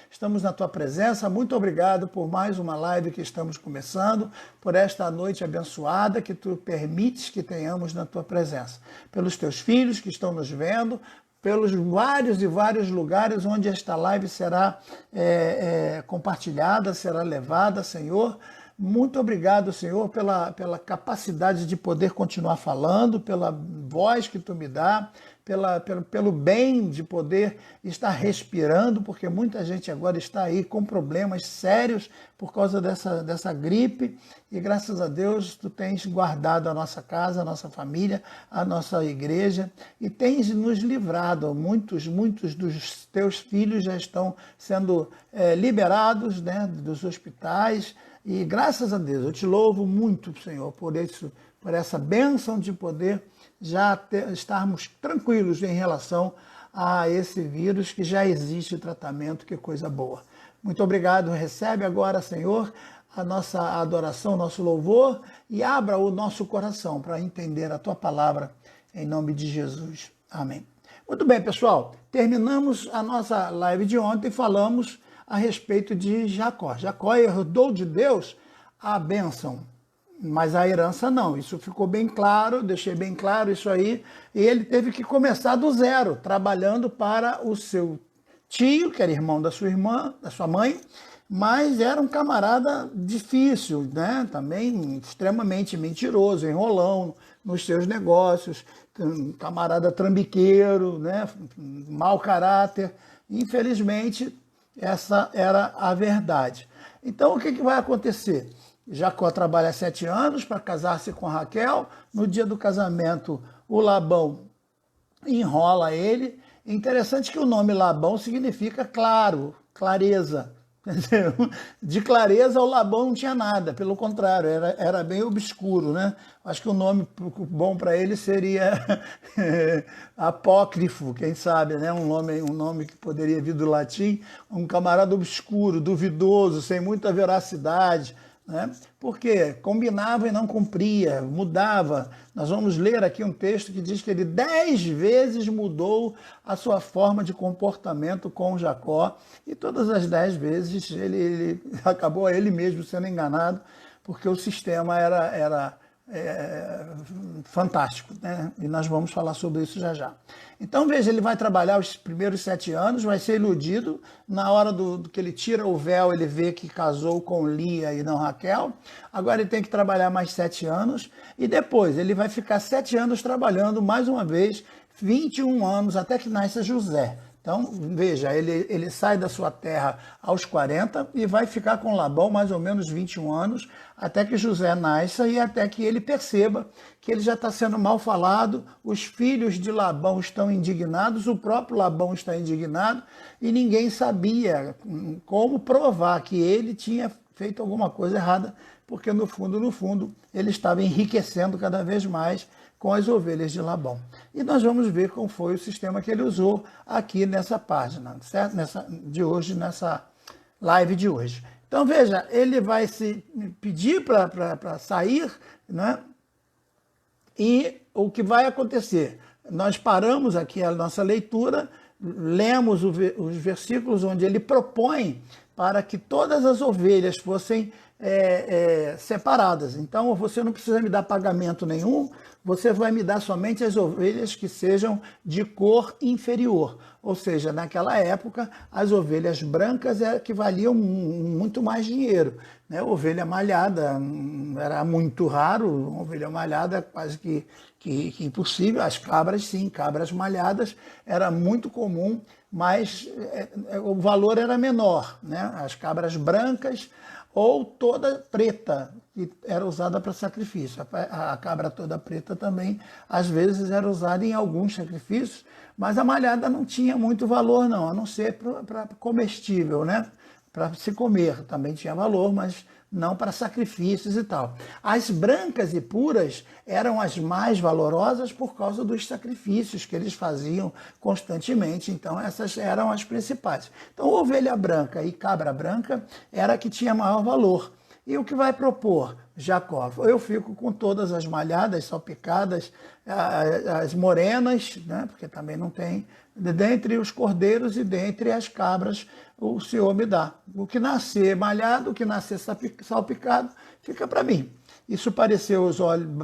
Estamos na tua presença, muito obrigado por mais uma live que estamos começando, por esta noite abençoada que tu permites que tenhamos na tua presença, pelos teus filhos que estão nos vendo, pelos vários e vários lugares onde esta live será compartilhada, será levada, Senhor. Muito obrigado, Senhor, pela capacidade de poder continuar falando, pela voz que tu me dá, pelo bem de poder estar respirando, porque muita gente agora está aí com problemas sérios por causa dessa gripe, e graças a Deus tu tens guardado a nossa casa, a nossa família, a nossa igreja, e tens nos livrado. Muitos dos teus filhos já estão sendo liberados, né, dos hospitais, e graças a Deus, eu te louvo muito, Senhor, por isso, por essa bênção de poder estarmos tranquilos em relação a esse vírus, que já existe tratamento, que coisa boa. Muito obrigado. Recebe agora, Senhor, a nossa adoração, nosso louvor, e abra o nosso coração para entender a tua palavra, em nome de Jesus. Amém. Muito bem, pessoal, terminamos a nossa live de ontem, falamos a respeito de Jacó. Jacó herdou de Deus a bênção, mas a herança não. Isso ficou bem claro, deixei bem claro isso aí. E ele teve que começar do zero, trabalhando para o seu tio, que era irmão da sua irmã, da sua mãe, mas era um camarada difícil, né? Também extremamente mentiroso, enrolão nos seus negócios, um camarada trambiqueiro, né? Mau caráter. Infelizmente, essa era a verdade. Então, o que vai acontecer? Jacó trabalha 7 anos para casar-se com Raquel. No dia do casamento, o Labão enrola ele. Interessante que o nome Labão significa claro, clareza. De clareza, o Labão não tinha nada, pelo contrário, era bem obscuro, né? Acho que o nome bom para ele seria apócrifo, quem sabe, né? Um nome que poderia vir do latim, um camarada obscuro, duvidoso, sem muita veracidade, né? Porque combinava e não cumpria, mudava. Nós vamos ler aqui um texto que diz que ele 10 vezes mudou a sua forma de comportamento com Jacó, e todas as 10 vezes ele acabou ele mesmo sendo enganado, porque o sistema era fantástico, né? E nós vamos falar sobre isso já já. Então veja, ele vai trabalhar os primeiros 7 anos, vai ser iludido. Na hora do que ele tira o véu, ele vê que casou com Lia e não Raquel. Agora ele tem que trabalhar mais 7 anos, e depois ele vai ficar 7 anos trabalhando mais uma vez, 21 anos, até que nasça José. Então, veja, ele sai da sua terra aos 40 e vai ficar com Labão mais ou menos 21 anos, até que José nasça e até que ele perceba que ele já está sendo mal falado, os filhos de Labão estão indignados, o próprio Labão está indignado, e ninguém sabia como provar que ele tinha feito alguma coisa errada, porque no fundo, ele estava enriquecendo cada vez mais com as ovelhas de Labão. E nós vamos ver como foi o sistema que ele usou aqui nessa página, certo? Nessa live de hoje. Então veja, ele vai se pedir para sair, né? E o que vai acontecer? Nós paramos aqui a nossa leitura, lemos os versículos onde ele propõe para que todas as ovelhas fossem separadas. Então você não precisa me dar pagamento nenhum, você vai me dar somente as ovelhas que sejam de cor inferior. Ou seja, naquela época, as ovelhas brancas que valiam muito mais dinheiro, né? Ovelha malhada era muito raro, ovelha malhada quase que impossível. As cabras, sim, cabras malhadas era muito comum, mas o valor era menor, né? As cabras brancas ou toda preta, que era usada para sacrifício. A cabra toda preta também, às vezes, era usada em alguns sacrifícios, mas a malhada não tinha muito valor, não, a não ser para comestível, né? Para se comer também tinha valor, mas não para sacrifícios e tal. As brancas e puras eram as mais valorosas por causa dos sacrifícios que eles faziam constantemente, então essas eram as principais. Então ovelha branca e cabra branca era a que tinha maior valor. E o que vai propor Jacó. Eu fico com todas as malhadas, salpicadas, as morenas, né? Porque também não tem, dentre os cordeiros e dentre as cabras, o Senhor me dá. O que nascer malhado, o que nascer salpicado, fica para mim. Isso pareceu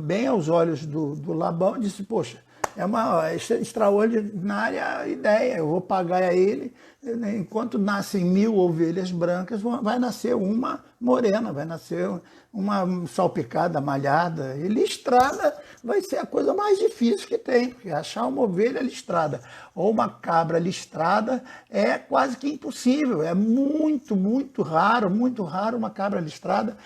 bem aos olhos do Labão, disse, poxa, é uma extraordinária ideia, eu vou pagar a ele, enquanto nascem 1000 ovelhas brancas, vai nascer uma morena, vai nascer uma salpicada, malhada, e listrada vai ser a coisa mais difícil que tem, porque achar uma ovelha listrada ou uma cabra listrada é quase que impossível, é muito raro uma cabra listrada,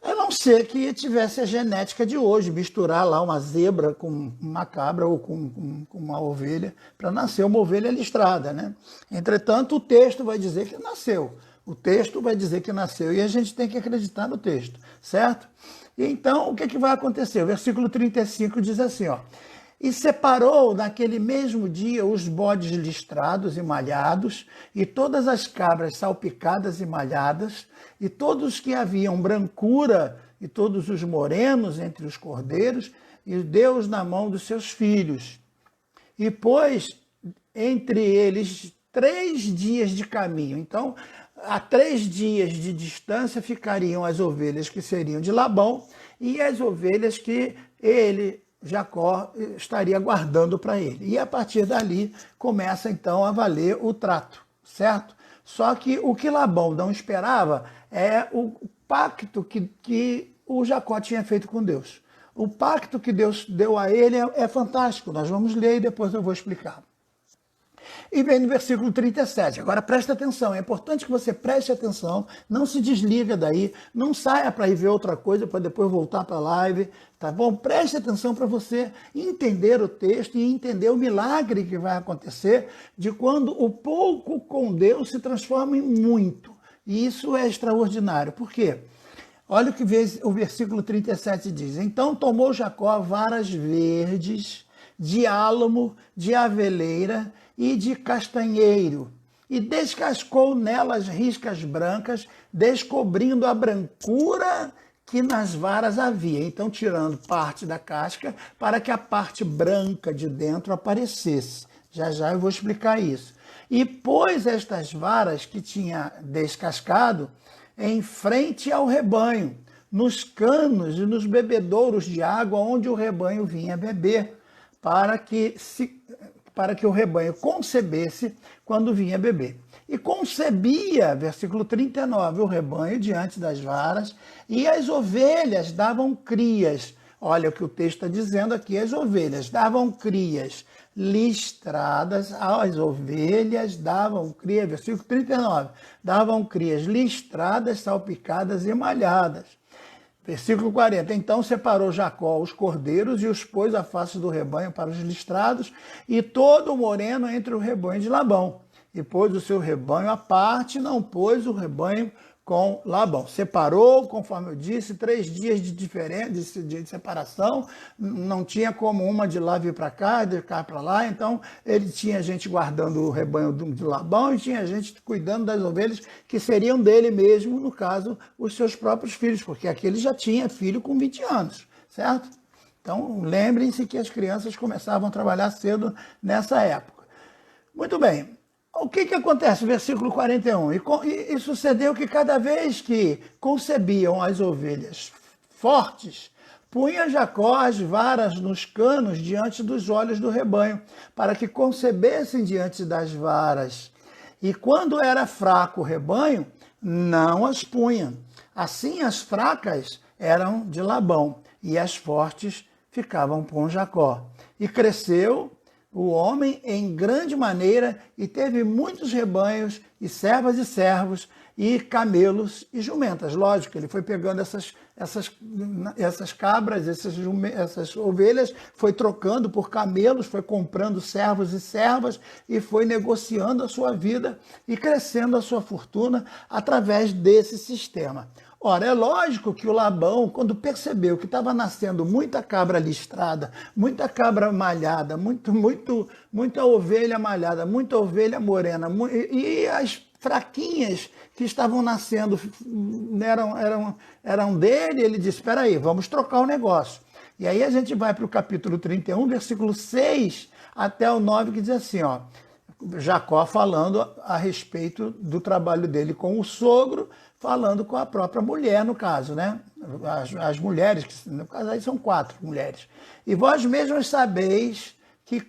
a não ser que tivesse a genética de hoje, misturar lá uma zebra com uma cabra ou com uma ovelha, para nascer uma ovelha listrada, né? Entretanto, o texto vai dizer que nasceu. O texto vai dizer que nasceu e a gente tem que acreditar no texto, certo? E então, o que vai acontecer? O versículo 35 diz assim, ó. E separou naquele mesmo dia os bodes listrados e malhados, e todas as cabras salpicadas e malhadas, e todos que haviam brancura, e todos os morenos entre os cordeiros, e deu-os na mão dos seus filhos. E pôs entre eles 3 dias de caminho. Então, a 3 dias de distância ficariam as ovelhas que seriam de Labão, e as ovelhas que Jacó estaria guardando para ele. E a partir dali começa então a valer o trato, certo? Só que o que Labão não esperava é o pacto que o Jacó tinha feito com Deus. O pacto que Deus deu a ele é fantástico. Nós vamos ler e depois eu vou explicar. E vem no versículo 37. Agora presta atenção, é importante que você preste atenção, não se desliga daí, não saia para ir ver outra coisa para depois voltar para a live, tá bom? Preste atenção para você entender o texto e entender o milagre que vai acontecer de quando o pouco com Deus se transforma em muito. E isso é extraordinário. Por quê? Olha o que o versículo 37 diz. Então tomou Jacó varas verdes, de álamo, de aveleira e de castanheiro, e descascou nelas riscas brancas, descobrindo a brancura que nas varas havia. Então, tirando parte da casca para que a parte branca de dentro aparecesse. Já eu vou explicar isso. E pôs estas varas que tinha descascado em frente ao rebanho, nos canos e nos bebedouros de água onde o rebanho vinha beber, para que o rebanho concebesse quando vinha beber. E concebia, versículo 39, o rebanho diante das varas, e as ovelhas davam crias. Olha o que o texto está dizendo aqui, as ovelhas davam crias listradas, as ovelhas davam crias, versículo 39, davam crias listradas, salpicadas e malhadas. Versículo 40, então separou Jacó os cordeiros e os pôs à face do rebanho para os listrados e todo o moreno entre o rebanho de Labão. E pôs o seu rebanho à parte, não pôs o rebanho com Labão. Separou, conforme eu disse, 3 dias de separação, não tinha como uma de lá vir para cá, de cá para lá, então ele tinha gente guardando o rebanho de Labão e tinha gente cuidando das ovelhas que seriam dele mesmo, no caso, os seus próprios filhos, porque aquele já tinha filho com 20 anos, certo? Então, lembrem-se que as crianças começavam a trabalhar cedo nessa época. Muito bem. O que acontece? Versículo 41. E sucedeu que cada vez que concebiam as ovelhas fortes, punha Jacó as varas nos canos diante dos olhos do rebanho, para que concebessem diante das varas. E quando era fraco o rebanho, não as punha. Assim as fracas eram de Labão, e as fortes ficavam com Jacó. E cresceu o homem em grande maneira e teve muitos rebanhos e servas e servos e camelos e jumentas. Lógico, ele foi pegando essas cabras, essas ovelhas, foi trocando por camelos, foi comprando servos e servas e foi negociando a sua vida e crescendo a sua fortuna através desse sistema. Ora, é lógico que o Labão, quando percebeu que estava nascendo muita cabra listrada, muita cabra malhada, muita ovelha malhada, muita ovelha morena, e as fraquinhas que estavam nascendo, eram dele. Ele disse, espera aí, vamos trocar o negócio. E aí a gente vai para o capítulo 31, versículo 6 até o 9, que diz assim, ó, Jacó falando a respeito do trabalho dele com o sogro, falando com a própria mulher, no caso, né? As mulheres, que no caso aí são 4 mulheres. E vós mesmos sabeis que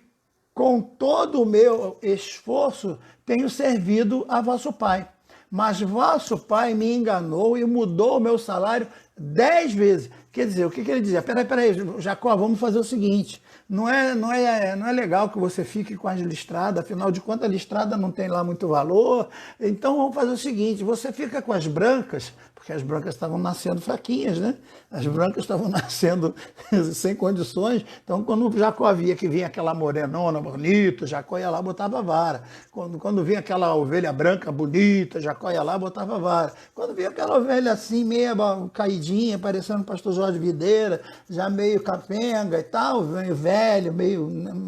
com todo o meu esforço tenho servido a vosso pai. Mas vosso pai me enganou e mudou o meu salário 10 vezes. Quer dizer, o que ele dizia? Peraí, Jacó, vamos fazer o seguinte, não é legal que você fique com as listradas, afinal de contas a listrada não tem lá muito valor, então vamos fazer o seguinte, você fica com as brancas, porque as brancas estavam nascendo fraquinhas, né? As brancas estavam nascendo sem condições, então quando Jacó via que vinha aquela morenona bonita, Jacó ia lá e botava a vara. Quando vinha aquela ovelha branca bonita, Jacó ia lá e botava a vara. Quando vinha aquela ovelha assim, meio caidinha, parecendo o pastor Jorge Videira, já meio capenga e tal, meio velho,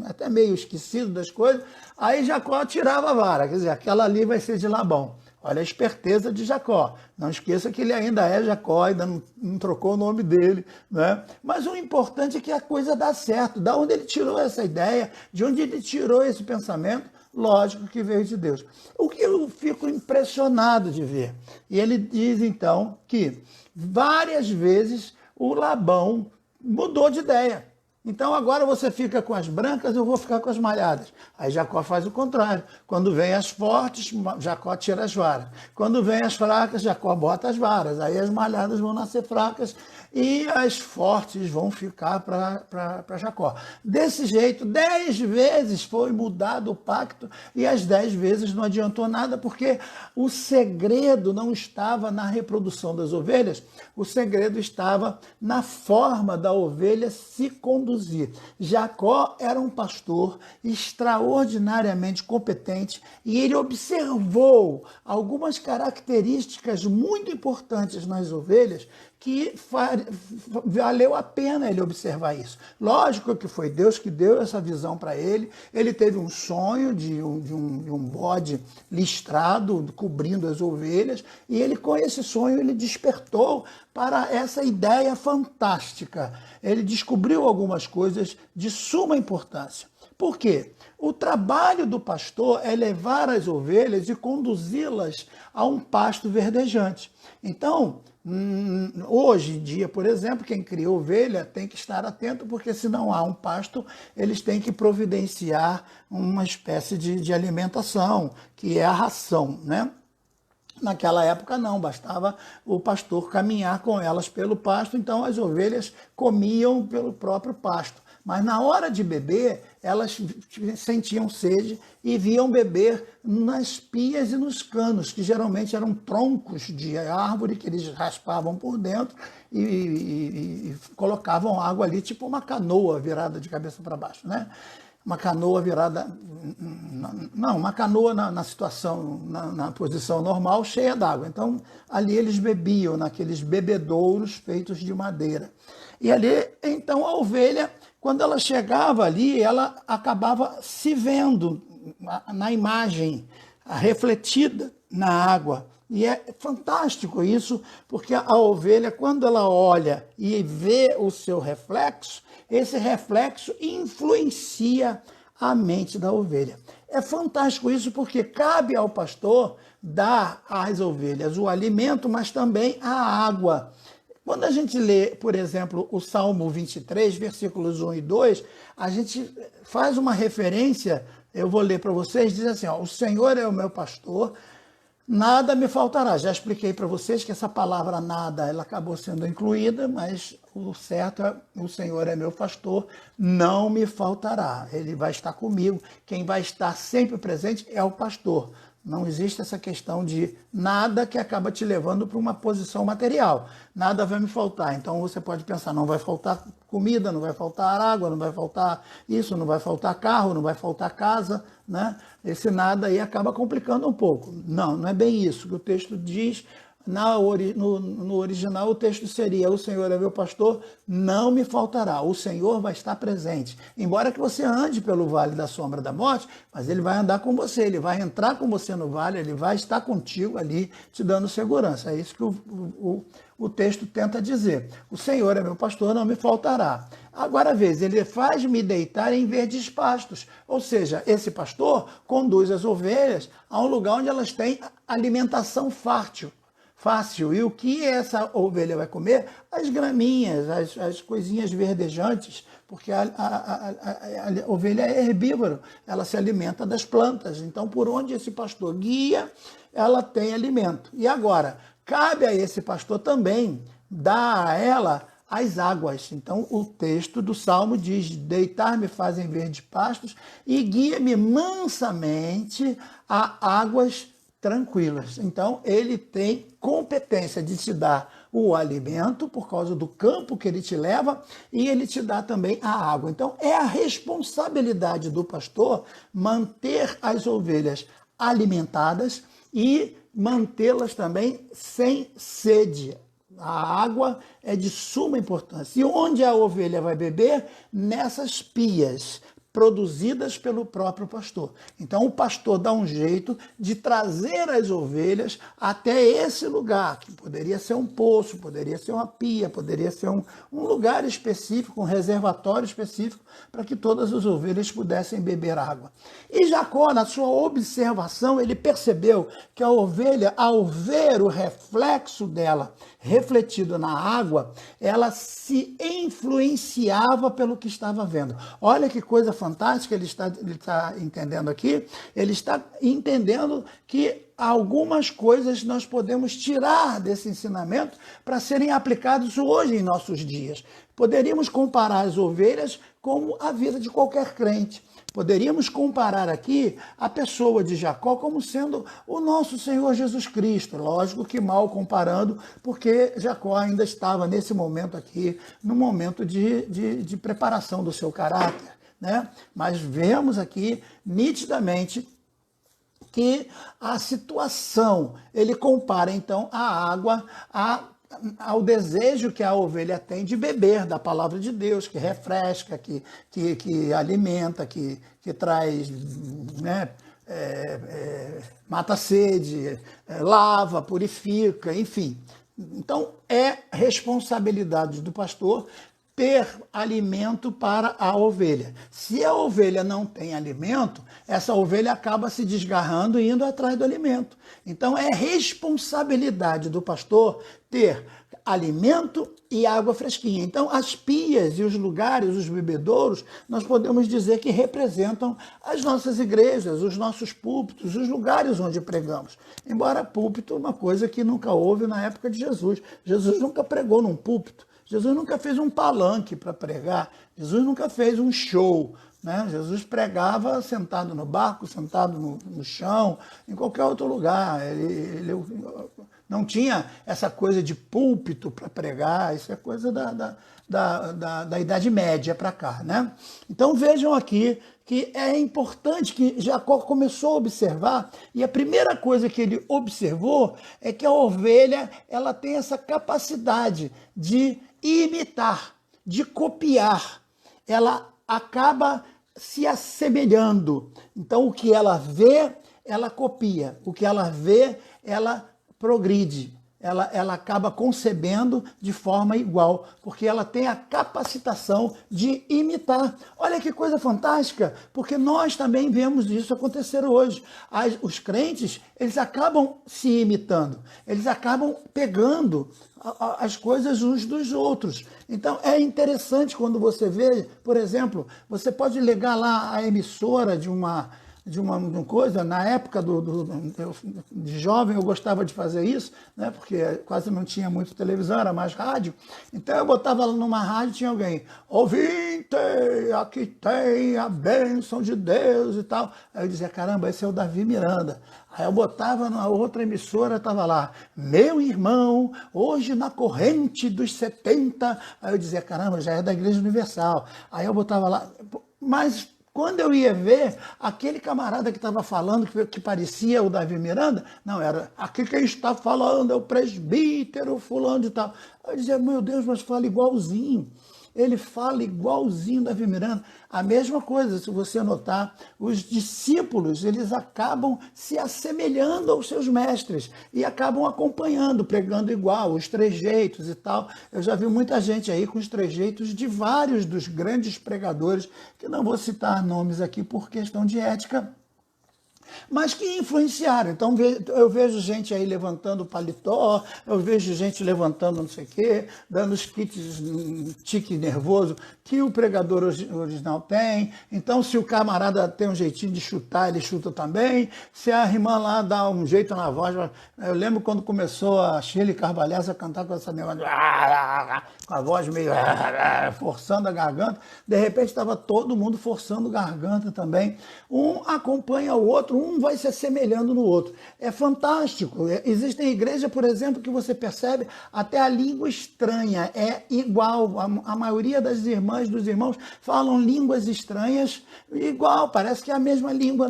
até meio esquecido das coisas, aí Jacó tirava a vara, quer dizer, aquela ali vai ser de Labão. Olha a esperteza de Jacó. Não esqueça que ele ainda é Jacó, ainda não trocou o nome dele, né? Mas o importante é que a coisa dá certo. Da onde ele tirou essa ideia, de onde ele tirou esse pensamento, lógico que veio de Deus. O que eu fico impressionado de ver. E ele diz então que várias vezes o Labão mudou de ideia. Então agora você fica com as brancas, eu vou ficar com as malhadas. Aí Jacó faz o contrário. Quando vem as fortes, Jacó tira as varas. Quando vem as fracas, Jacó bota as varas. Aí as malhadas vão nascer fracas e as fortes vão ficar para Jacó. Desse jeito, 10 vezes foi mudado o pacto e as 10 vezes não adiantou nada, porque o segredo não estava na reprodução das ovelhas, o segredo estava na forma da ovelha se conduzir. Jacó era um pastor extraordinariamente competente e ele observou algumas características muito importantes nas ovelhas que valeu a pena ele observar isso. Lógico que foi Deus que deu essa visão para ele. Ele teve um sonho de um bode listrado cobrindo as ovelhas e ele, com esse sonho, ele despertou para essa ideia fantástica. Ele descobriu algumas coisas de suma importância. Por quê? O trabalho do pastor é levar as ovelhas e conduzi-las a um pasto verdejante. Então, hoje em dia, por exemplo, quem cria ovelha tem que estar atento, porque se não há um pasto, eles têm que providenciar uma espécie de alimentação, que é a ração, né? Naquela época não, bastava o pastor caminhar com elas pelo pasto, então as ovelhas comiam pelo próprio pasto. Mas na hora de beber, elas sentiam sede e vinham beber nas pias e nos canos, que geralmente eram troncos de árvore que eles raspavam por dentro e colocavam água ali, tipo uma canoa virada de cabeça para baixo, né? Uma canoa virada, não, uma canoa na situação, na posição normal, cheia d'água. Então, ali eles bebiam naqueles bebedouros feitos de madeira. E ali, então, a ovelha, quando ela chegava ali, ela acabava se vendo na imagem, refletida na água. E é fantástico isso, porque a ovelha, quando ela olha e vê o seu reflexo, esse reflexo influencia a mente da ovelha. É fantástico isso porque cabe ao pastor dar às ovelhas o alimento, mas também a água. Quando a gente lê, por exemplo, o Salmo 23, versículos 1 e 2, a gente faz uma referência, eu vou ler para vocês, diz assim, ó, o Senhor é o meu pastor, nada me faltará. Já expliquei para vocês que essa palavra nada, ela acabou sendo incluída, mas o certo é, o Senhor é meu pastor, não me faltará. Ele vai estar comigo. Quem vai estar sempre presente é o pastor. Não existe essa questão de nada que acaba te levando para uma posição material. Nada vai me faltar. Então você pode pensar, não vai faltar comida, não vai faltar água, não vai faltar isso, não vai faltar carro, não vai faltar casa, né? Esse nada aí acaba complicando um pouco. Não, não é bem isso que o texto diz. No original, o texto seria: o Senhor é meu pastor, não me faltará. O Senhor vai estar presente. Embora que você ande pelo vale da sombra da morte, mas ele vai andar com você, ele vai entrar com você no vale, ele vai estar contigo ali, te dando segurança. É isso que o texto tenta dizer. O Senhor é meu pastor, não me faltará. Agora veja, ele faz-me deitar em verdes pastos. Ou seja, esse pastor conduz as ovelhas a um lugar onde elas têm alimentação fácil. E o que essa ovelha vai comer? As graminhas, as coisinhas verdejantes, porque a ovelha é herbívoro, ela se alimenta das plantas. Então, por onde esse pastor guia, ela tem alimento. E agora, cabe a esse pastor também dar a ela as águas. Então, o texto do Salmo diz: deitar-me fazem verdes pastos e guia-me mansamente a águas tranquilas. Então, ele tem competência de te dar o alimento por causa do campo que ele te leva e ele te dá também a água. Então, é a responsabilidade do pastor manter as ovelhas alimentadas e mantê-las também sem sede. A água é de suma importância. E onde a ovelha vai beber? Nessas pias produzidas pelo próprio pastor. Então o pastor dá um jeito de trazer as ovelhas até esse lugar, que poderia ser um poço, poderia ser uma pia, poderia ser um lugar específico, um reservatório específico, para que todas as ovelhas pudessem beber água. E Jacó, na sua observação, ele percebeu que a ovelha, ao ver o reflexo dela refletido na água, ela se influenciava pelo que estava vendo. Olha que coisa fantástica ele está entendendo aqui. Ele está entendendo que algumas coisas nós podemos tirar desse ensinamento para serem aplicados hoje em nossos dias. Poderíamos comparar as ovelhas como a vida de qualquer crente. Poderíamos comparar aqui a pessoa de Jacó como sendo o nosso Senhor Jesus Cristo. Lógico que mal comparando, porque Jacó ainda estava nesse momento aqui, no momento de preparação do seu caráter, né? Mas vemos aqui nitidamente que a situação, ele compara então a água ao desejo que a ovelha tem de beber da palavra de Deus, que refresca, que alimenta, que traz, né, mata a sede, lava, purifica, enfim. Então, é responsabilidade do pastor ter alimento para a ovelha. Se a ovelha não tem alimento, essa ovelha acaba se desgarrando e indo atrás do alimento. Então é responsabilidade do pastor ter alimento e água fresquinha. Então as pias e os lugares, os bebedouros, nós podemos dizer que representam as nossas igrejas, os nossos púlpitos, os lugares onde pregamos. Embora púlpito é uma coisa que nunca houve na época de Jesus. Jesus nunca pregou num púlpito. Jesus nunca fez um palanque para pregar, Jesus nunca fez um show, né? Jesus pregava sentado no barco, sentado no chão, em qualquer outro lugar. Ele não tinha essa coisa de púlpito para pregar, isso é coisa da Idade Média para cá, né? Então vejam aqui que é importante que Jacó começou a observar, e a primeira coisa que ele observou é que a ovelha ela tem essa capacidade de imitar, de copiar. Ela acaba se assemelhando. Então, o que ela vê, ela copia. O que ela vê, ela progride. Ela acaba concebendo de forma igual, porque ela tem a capacitação de imitar. Olha que coisa fantástica, porque nós também vemos isso acontecer hoje. Os crentes, eles acabam se imitando, eles acabam pegando as coisas uns dos outros. Então é interessante quando você vê, por exemplo, você pode ligar lá a emissora de uma coisa, na época de jovem eu gostava de fazer isso, né, porque quase não tinha muito televisão, era mais rádio, então eu botava lá numa rádio, tinha alguém, ouvinte, aqui tem a bênção de Deus e tal, aí eu dizia, caramba, esse é o Davi Miranda. Aí eu botava na outra emissora, estava lá, meu irmão, hoje na corrente dos 70, aí eu dizia, caramba, já é da Igreja Universal. Aí eu botava lá, mas Quando eu ia ver, aquele camarada que estava falando, que parecia o Davi Miranda, não, era aqui quem está falando é o presbítero fulano de tal. Eu dizia, meu Deus, mas fala igualzinho. Ele fala igualzinho Davi Miranda. A mesma coisa, se você notar, os discípulos, eles acabam se assemelhando aos seus mestres e acabam acompanhando, pregando igual, os trejeitos e tal. Eu já vi muita gente aí com os trejeitos de vários dos grandes pregadores, que não vou citar nomes aqui por questão de ética, mas que influenciaram. Então eu vejo gente aí levantando paletó, eu vejo gente levantando não sei o quê, dando os kits, tique nervoso que o pregador original tem. Então se o camarada tem um jeitinho de chutar, ele chuta também. Se a irmã lá dá um jeito na voz, eu lembro quando começou a Shirley Carvalhais a cantar com essa negócio, com a voz meio forçando a garganta, de repente estava todo mundo forçando garganta também. Um acompanha o outro, um vai se assemelhando no outro. É fantástico. Existem igrejas, por exemplo, que você percebe até a língua estranha é igual. A maioria das irmãs, dos irmãos, falam línguas estranhas igual. Parece que é a mesma língua,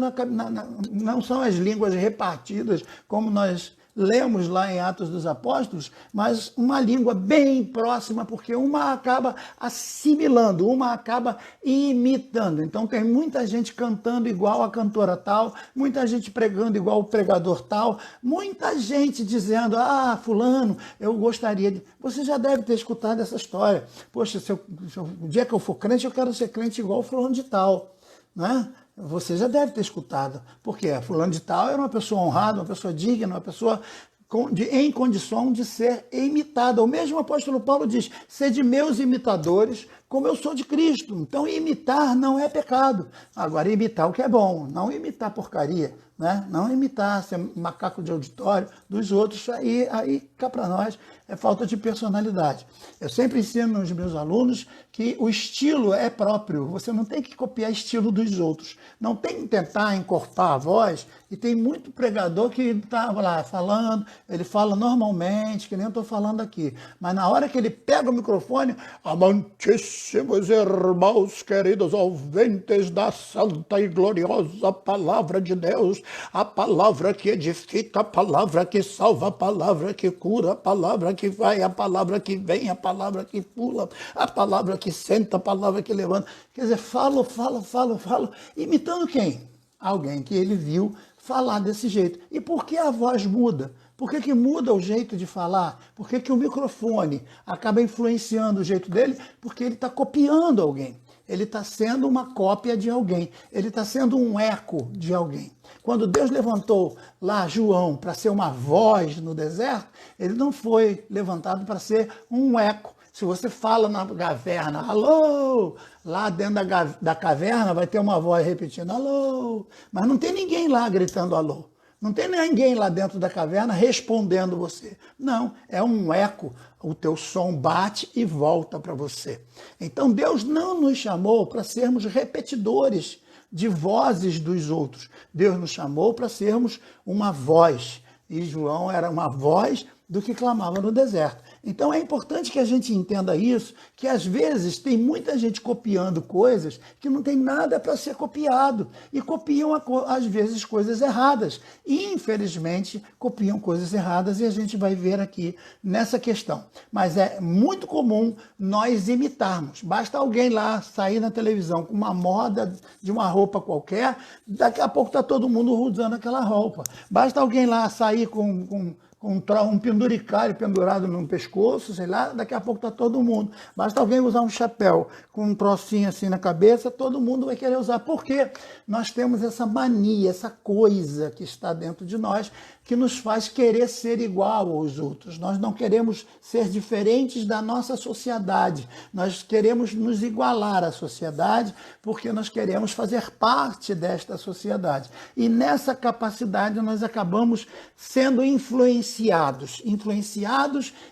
não são as línguas repartidas como nós lemos lá em Atos dos Apóstolos, mas uma língua bem próxima, porque uma acaba assimilando, uma acaba imitando. Então tem muita gente cantando igual a cantora tal, muita gente pregando igual o pregador tal, muita gente dizendo, fulano, eu gostaria de... Você já deve ter escutado essa história. Poxa, o dia que eu for crente, eu quero ser crente igual o fulano de tal, né? Você já deve ter escutado, porque fulano de tal era uma pessoa honrada, uma pessoa digna, uma pessoa em condição de ser imitada. O mesmo apóstolo Paulo diz, sede meus imitadores, como eu sou de Cristo. Então imitar não é pecado. Agora imitar o que é bom, não imitar porcaria, né? Não imitar, ser macaco de auditório dos outros, aí cá para nós é falta de personalidade. Eu sempre ensino aos meus alunos que o estilo é próprio, você não tem que copiar estilo dos outros, não tem que tentar encorpar a voz, e tem muito pregador que está lá falando, ele fala normalmente, que nem eu estou falando aqui, mas na hora que ele pega o microfone, amantíssimos irmãos, queridos ouvintes da santa e gloriosa palavra de Deus, a palavra que edifica, a palavra que salva, a palavra que cura, a palavra que vai, a palavra que vem, a palavra que pula, a palavra que senta, a palavra que levanta. Quer dizer, falo, imitando quem? Alguém que ele viu falar desse jeito. E por que a voz muda? Por que muda o jeito de falar? Por que o microfone acaba influenciando o jeito dele? Porque ele está copiando alguém. Ele está sendo uma cópia de alguém. Ele está sendo um eco de alguém. Quando Deus levantou lá João para ser uma voz no deserto, ele não foi levantado para ser um eco. Se você fala na caverna, alô, lá dentro da caverna vai ter uma voz repetindo, alô, mas não tem ninguém lá gritando alô. Não tem ninguém lá dentro da caverna respondendo você. Não, é um eco. O teu som bate e volta para você. Então Deus não nos chamou para sermos repetidores de vozes dos outros. Deus nos chamou para sermos uma voz. E João era uma voz do que clamava no deserto. Então é importante que a gente entenda isso, que às vezes tem muita gente copiando coisas que não tem nada para ser copiado e copiam às vezes coisas erradas. E infelizmente copiam coisas erradas e a gente vai ver aqui nessa questão. Mas é muito comum nós imitarmos. Basta alguém lá sair na televisão com uma moda de uma roupa qualquer, daqui a pouco está todo mundo usando aquela roupa. Basta alguém lá sair com um penduricário pendurado no pescoço, sei lá, daqui a pouco está todo mundo. Basta alguém usar um chapéu com um trocinho assim na cabeça, todo mundo vai querer usar. Por quê? Nós temos essa mania, essa coisa que está dentro de nós, que nos faz querer ser igual aos outros. Nós não queremos ser diferentes da nossa sociedade. Nós queremos nos igualar à sociedade porque nós queremos fazer parte desta sociedade. E nessa capacidade nós acabamos sendo influenciados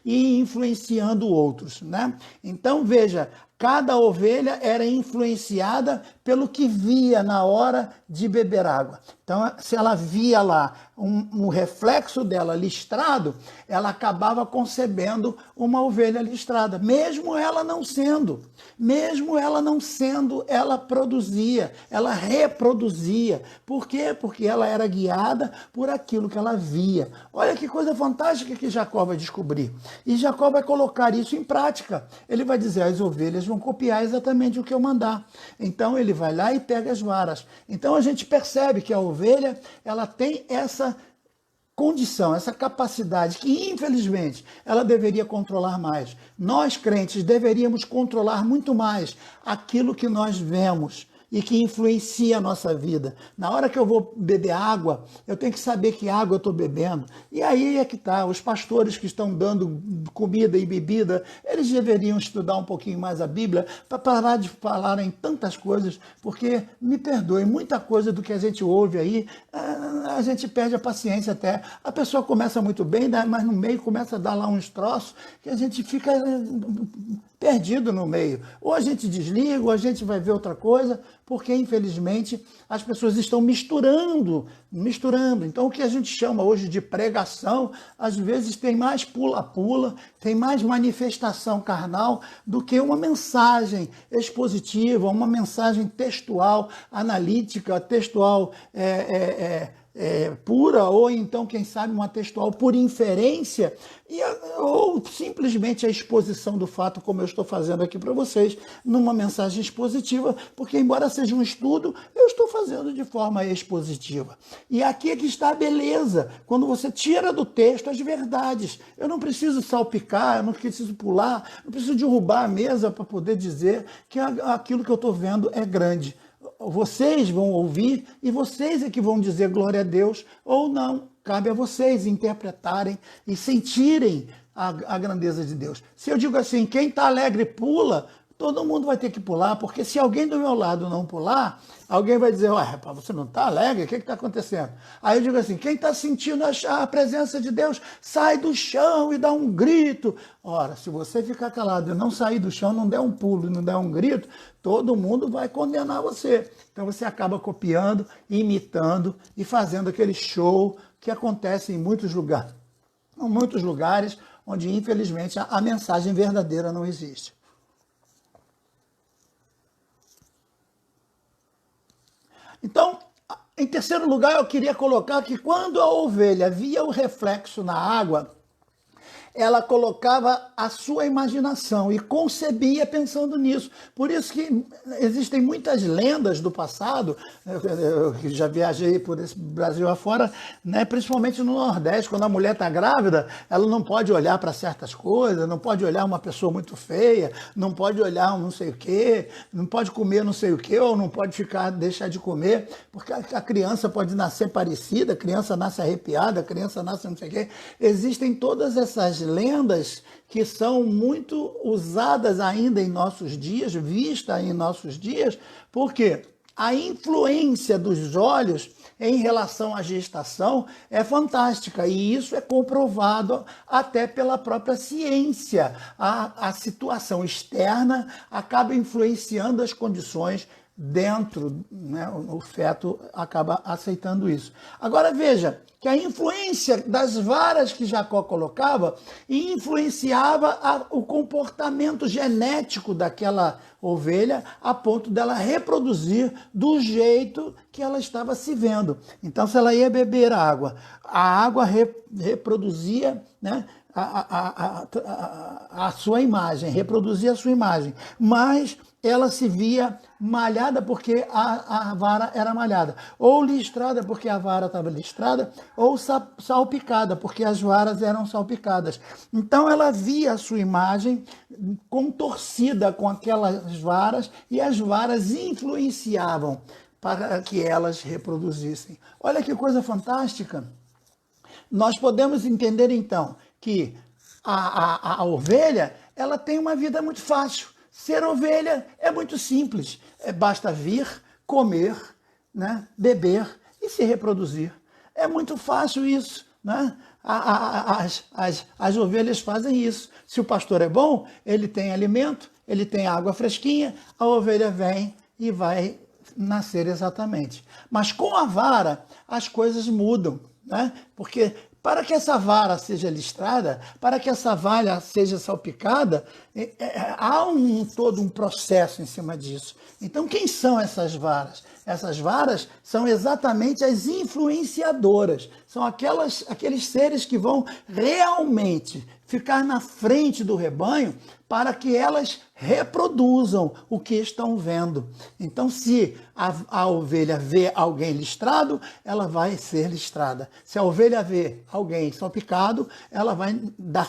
e influenciando outros, né? Então, veja, Cada ovelha era influenciada pelo que via na hora de beber água. Então, se ela via lá um reflexo dela listrado, ela acabava concebendo uma ovelha listrada, mesmo ela não sendo. Mesmo ela não sendo, ela produzia, ela reproduzia. Por quê? Porque ela era guiada por aquilo que ela via. Olha que coisa fantástica que Jacó vai descobrir. E Jacó vai colocar isso em prática. Ele vai dizer, as ovelhas vão copiar exatamente o que eu mandar. Então ele vai lá e pega as varas. Então a gente percebe que a ovelha, ela tem essa condição, essa capacidade que, infelizmente, ela deveria controlar mais. Nós, crentes, deveríamos controlar muito mais aquilo que nós vemos e que influencia a nossa vida. Na hora que eu vou beber água, eu tenho que saber que água eu estou bebendo. E aí é que está, os pastores que estão dando comida e bebida, eles deveriam estudar um pouquinho mais a Bíblia para parar de falar em tantas coisas, porque, me perdoe, muita coisa do que a gente ouve aí, a gente perde a paciência até. A pessoa começa muito bem, mas no meio começa a dar lá uns troços que a gente fica perdido no meio. Ou a gente desliga, ou a gente vai ver outra coisa, porque, infelizmente, as pessoas estão misturando. Então, o que a gente chama hoje de pregação, às vezes tem mais pula-pula, tem mais manifestação carnal do que uma mensagem expositiva, uma mensagem textual, analítica, textual pura, ou então, quem sabe, uma textual por inferência, ou simplesmente a exposição do fato, como eu estou fazendo aqui para vocês, numa mensagem expositiva, porque, embora seja um estudo, eu estou fazendo de forma expositiva. E aqui é que está a beleza, quando você tira do texto as verdades. Eu não preciso salpicar, eu não preciso pular, não preciso derrubar a mesa para poder dizer que aquilo que eu estou vendo é grande. Vocês vão ouvir e vocês é que vão dizer glória a Deus ou não. Cabe a vocês interpretarem e sentirem a grandeza de Deus. Se eu digo assim, quem está alegre pula, todo mundo vai ter que pular, porque se alguém do meu lado não pular, alguém vai dizer, ué, rapaz, você não está alegre? O que está acontecendo? Aí eu digo assim, quem está sentindo a presença de Deus, sai do chão e dá um grito. Ora, se você ficar calado e não sair do chão, não der um pulo e não der um grito, todo mundo vai condenar você. Então você acaba copiando, imitando e fazendo aquele show que acontece em muitos lugares onde, infelizmente, a mensagem verdadeira não existe. Então, em terceiro lugar, eu queria colocar que quando a ovelha via o reflexo na água, ela colocava a sua imaginação e concebia pensando nisso. Por isso que existem muitas lendas do passado, eu já viajei por esse Brasil afora, né, principalmente no Nordeste, quando a mulher está grávida, ela não pode olhar para certas coisas, não pode olhar uma pessoa muito feia, não pode olhar um não sei o quê, não pode comer não sei o quê, ou não pode deixar de comer, porque a criança pode nascer parecida, a criança nasce arrepiada, a criança nasce não sei o quê. Existem todas essas lendas que são muito usadas ainda em nossos dias, vistas em nossos dias, porque a influência dos olhos em relação à gestação é fantástica e isso é comprovado até pela própria ciência. A situação externa acaba influenciando as condições dentro, né? O feto acaba aceitando isso. Agora veja que a influência das varas que Jacó colocava influenciava o comportamento genético daquela ovelha a ponto dela reproduzir do jeito que ela estava se vendo. Então, se ela ia beber água, a água reproduzia, né, a sua imagem, reproduzia a sua imagem, mas ela se via malhada porque a vara era malhada, ou listrada porque a vara estava listrada, ou salpicada porque as varas eram salpicadas. Então ela via a sua imagem contorcida com aquelas varas e as varas influenciavam para que elas reproduzissem. Olha que coisa fantástica! Nós podemos entender então que a ovelha ela tem uma vida muito fácil. Ser ovelha é muito simples, basta vir, comer, né, beber e se reproduzir. É muito fácil isso, né? As ovelhas fazem isso. Se o pastor é bom, ele tem alimento, ele tem água fresquinha, a ovelha vem e vai nascer exatamente. Mas com a vara, as coisas mudam, né? Porque para que essa vara seja listrada, para que essa vara seja salpicada, há todo um processo em cima disso. Então, quem são essas varas? Essas varas são exatamente as influenciadoras, são aqueles seres que vão realmente ficar na frente do rebanho para que elas reproduzam o que estão vendo. Então, se a ovelha vê alguém listrado, ela vai ser listrada. Se a ovelha vê alguém salpicado, ela vai dar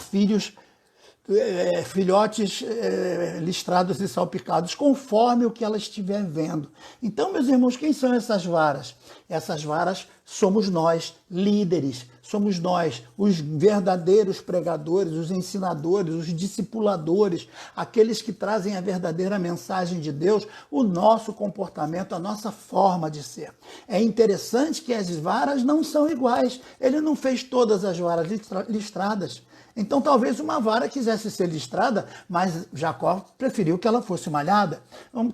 filhotes listrados e salpicados, conforme o que ela estiver vendo. Então, meus irmãos, quem são essas varas? Essas varas somos nós, líderes, somos nós, os verdadeiros pregadores, os ensinadores, os discipuladores, aqueles que trazem a verdadeira mensagem de Deus, o nosso comportamento, a nossa forma de ser. É interessante que as varas não são iguais. Ele não fez todas as varas listradas. Então, talvez uma vara quisesse ser listrada, mas Jacó preferiu que ela fosse malhada.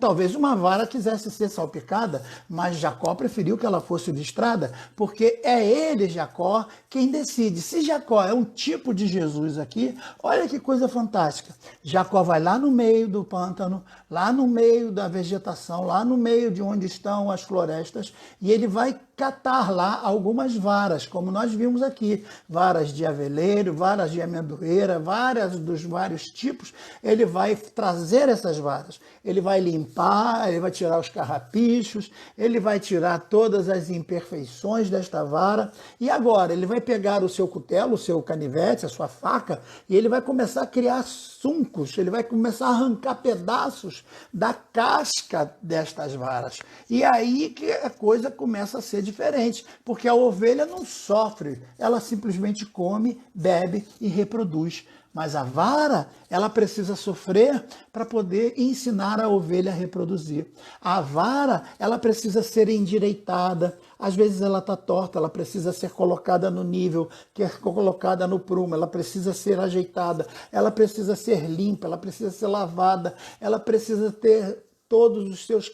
Talvez uma vara quisesse ser salpicada, mas Jacó preferiu que ela fosse listrada, porque é ele, Jacó, quem decide. Se Jacó é um tipo de Jesus aqui, olha que coisa fantástica. Jacó vai lá no meio do pântano, lá no meio da vegetação, lá no meio de onde estão as florestas, e ele vai catar lá algumas varas, como nós vimos aqui, varas de aveleiro, varas de amendoeira, varas dos vários tipos. Ele vai trazer essas varas, ele vai limpar, ele vai tirar os carrapichos, ele vai tirar todas as imperfeições desta vara, e agora ele vai pegar o seu cutelo, o seu canivete, a sua faca, e ele vai começar a criar suncos, ele vai começar a arrancar pedaços da casca destas varas. E aí que a coisa começa a ser diferente, porque a ovelha não sofre, ela simplesmente come, bebe e reproduz. Mas a vara, ela precisa sofrer para poder ensinar a ovelha a reproduzir. A vara, ela precisa ser endireitada. Às vezes ela está torta, ela precisa ser colocada no nível, que é colocada no prumo, ela precisa ser ajeitada, ela precisa ser limpa, ela precisa ser lavada, ela precisa ter todos os seus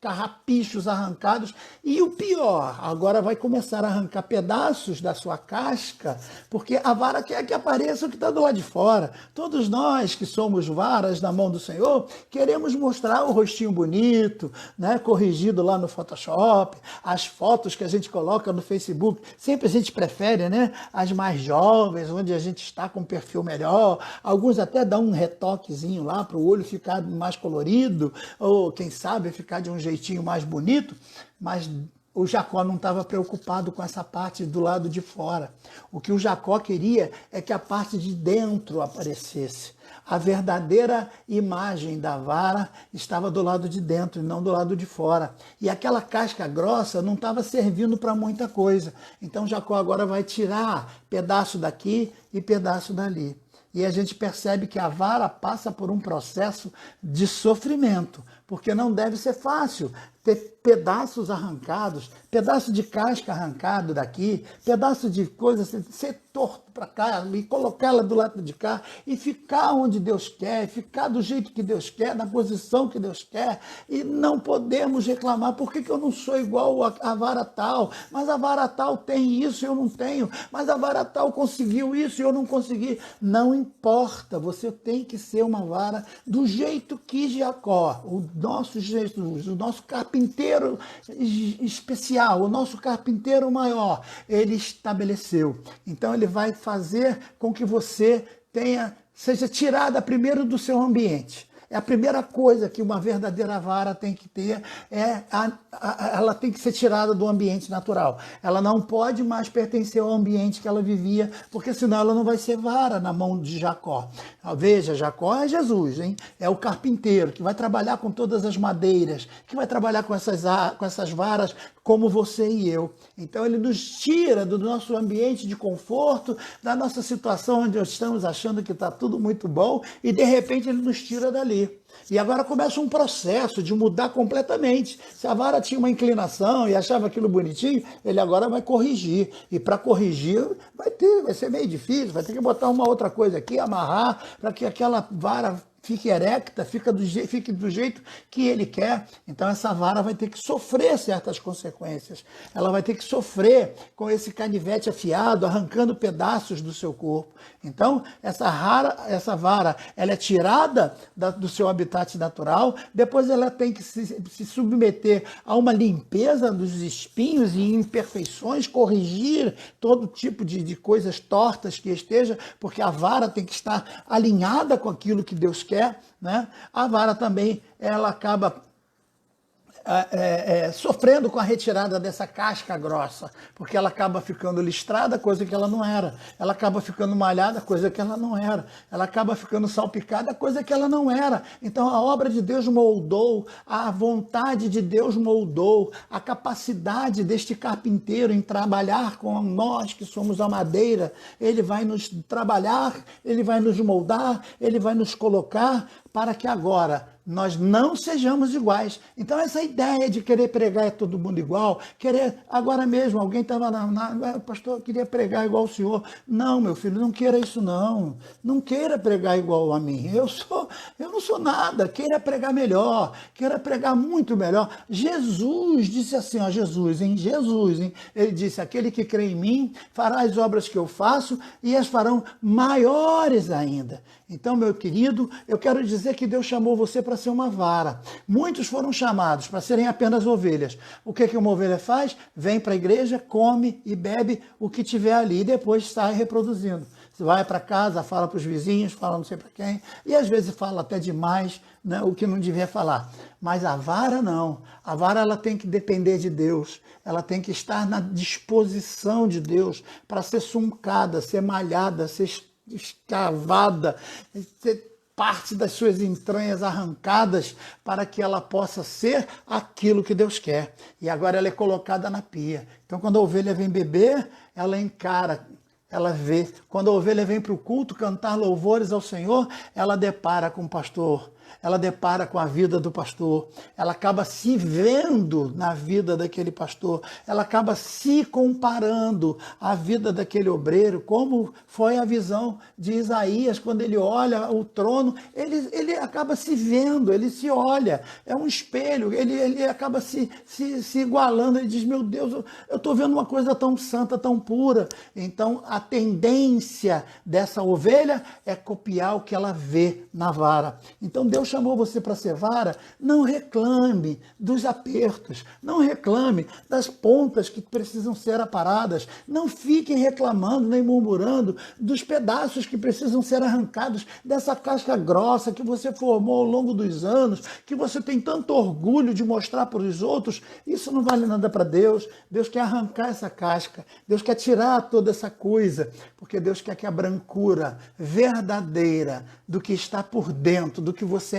carrapichos arrancados, e o pior, agora vai começar a arrancar pedaços da sua casca, porque a vara quer que apareça o que está do lado de fora. Todos nós que somos varas na mão do Senhor, queremos mostrar o rostinho bonito, né, corrigido lá no Photoshop, as fotos que a gente coloca no Facebook, sempre a gente prefere, né, as mais jovens, onde a gente está com um perfil melhor, alguns até dão um retoquezinho lá para o olho ficar mais colorido, ou quem sabe ficar de um jeitinho mais bonito, mas o Jacó não estava preocupado com essa parte do lado de fora. O que o Jacó queria é que a parte de dentro aparecesse. A verdadeira imagem da vara estava do lado de dentro e não do lado de fora. E aquela casca grossa não estava servindo para muita coisa. Então Jacó agora vai tirar pedaço daqui e pedaço dali. E a gente percebe que a vara passa por um processo de sofrimento, porque não deve ser fácil ter pedaços arrancados, pedaço de casca arrancado daqui, pedaço de coisa ser torto para cá e colocá-la do lado de cá e ficar onde Deus quer, ficar do jeito que Deus quer, na posição que Deus quer, e não podemos reclamar, por que eu não sou igual a vara tal, mas a vara tal tem isso e eu não tenho, mas a vara tal conseguiu isso e eu não consegui. Não importa, você tem que ser uma vara do jeito que Jacó, o nosso Jesus, o nosso carpinteiro especial, o nosso carpinteiro maior, ele estabeleceu. Então ele vai fazer com que você seja tirada primeiro do seu ambiente. É a primeira coisa que uma verdadeira vara tem que ter, ela tem que ser tirada do ambiente natural. Ela não pode mais pertencer ao ambiente que ela vivia, porque senão ela não vai ser vara na mão de Jacó. Veja, Jacó é Jesus, hein? É o carpinteiro que vai trabalhar com todas as madeiras, que vai trabalhar com essas varas como você e eu. Então ele nos tira do nosso ambiente de conforto, da nossa situação onde estamos achando que está tudo muito bom, e de repente ele nos tira dali. E agora começa um processo de mudar completamente. Se a vara tinha uma inclinação e achava aquilo bonitinho, ele agora vai corrigir. E para corrigir vai ser meio difícil, vai ter que botar uma outra coisa aqui, amarrar, para que aquela vara fique erecta, fique do jeito que ele quer. Então essa vara vai ter que sofrer certas consequências. Ela vai ter que sofrer com esse canivete afiado, arrancando pedaços do seu corpo. Então essa vara, ela é tirada do seu habitat natural, depois ela tem que se submeter a uma limpeza dos espinhos e imperfeições, corrigir todo tipo de coisas tortas que esteja, porque a vara tem que estar alinhada com aquilo que Deus quer, né? A vara também, ela acaba sofrendo com a retirada dessa casca grossa, porque ela acaba ficando listrada, coisa que ela não era. Ela acaba ficando malhada, coisa que ela não era. Ela acaba ficando salpicada, coisa que ela não era. Então a obra de Deus moldou, a vontade de Deus moldou, a capacidade deste carpinteiro em trabalhar com nós que somos a madeira. Ele vai nos trabalhar, ele vai nos moldar, ele vai nos colocar para que agora nós não sejamos iguais. Então essa ideia de querer pregar todo mundo igual, agora mesmo, alguém estava pastor, eu queria pregar igual o senhor. Não, meu filho, não queira isso não. Não queira pregar igual a mim. Eu não sou nada. Queira pregar melhor, queira pregar muito melhor. Jesus disse assim, ó, Jesus, hein? Ele disse, aquele que crê em mim fará as obras que eu faço e as farão maiores ainda. Então, meu querido, eu quero dizer que Deus chamou você para ser uma vara. Muitos foram chamados para serem apenas ovelhas. O que uma ovelha faz? Vem para a igreja, come e bebe o que tiver ali e depois sai reproduzindo. Você vai para casa, fala para os vizinhos, fala não sei para quem, e às vezes fala até demais, né, o que não devia falar. Mas a vara não. A vara ela tem que depender de Deus. Ela tem que estar na disposição de Deus para ser suncada, ser malhada, ser escavada, ter parte das suas entranhas arrancadas para que ela possa ser aquilo que Deus quer. E agora ela é colocada na pia. Então quando a ovelha vem beber, ela encara, ela vê. Quando a ovelha vem para o culto cantar louvores ao Senhor, ela depara com o pastor. Ela depara com a vida do pastor, ela acaba se vendo na vida daquele pastor, ela acaba se comparando à vida daquele obreiro, como foi a visão de Isaías, quando ele olha o trono, ele acaba se vendo, ele se olha, é um espelho, ele acaba se igualando, ele diz, meu Deus, eu estou vendo uma coisa tão santa, tão pura. Então a tendência dessa ovelha é copiar o que ela vê na vara. Então Deus chamou você para ser vara, não reclame dos apertos, não reclame das pontas que precisam ser aparadas, não fiquem reclamando nem murmurando dos pedaços que precisam ser arrancados dessa casca grossa que você formou ao longo dos anos, que você tem tanto orgulho de mostrar para os outros. Isso não vale nada para Deus. Deus quer arrancar essa casca, Deus quer tirar toda essa coisa, porque Deus quer que a brancura verdadeira do que está por dentro, do que você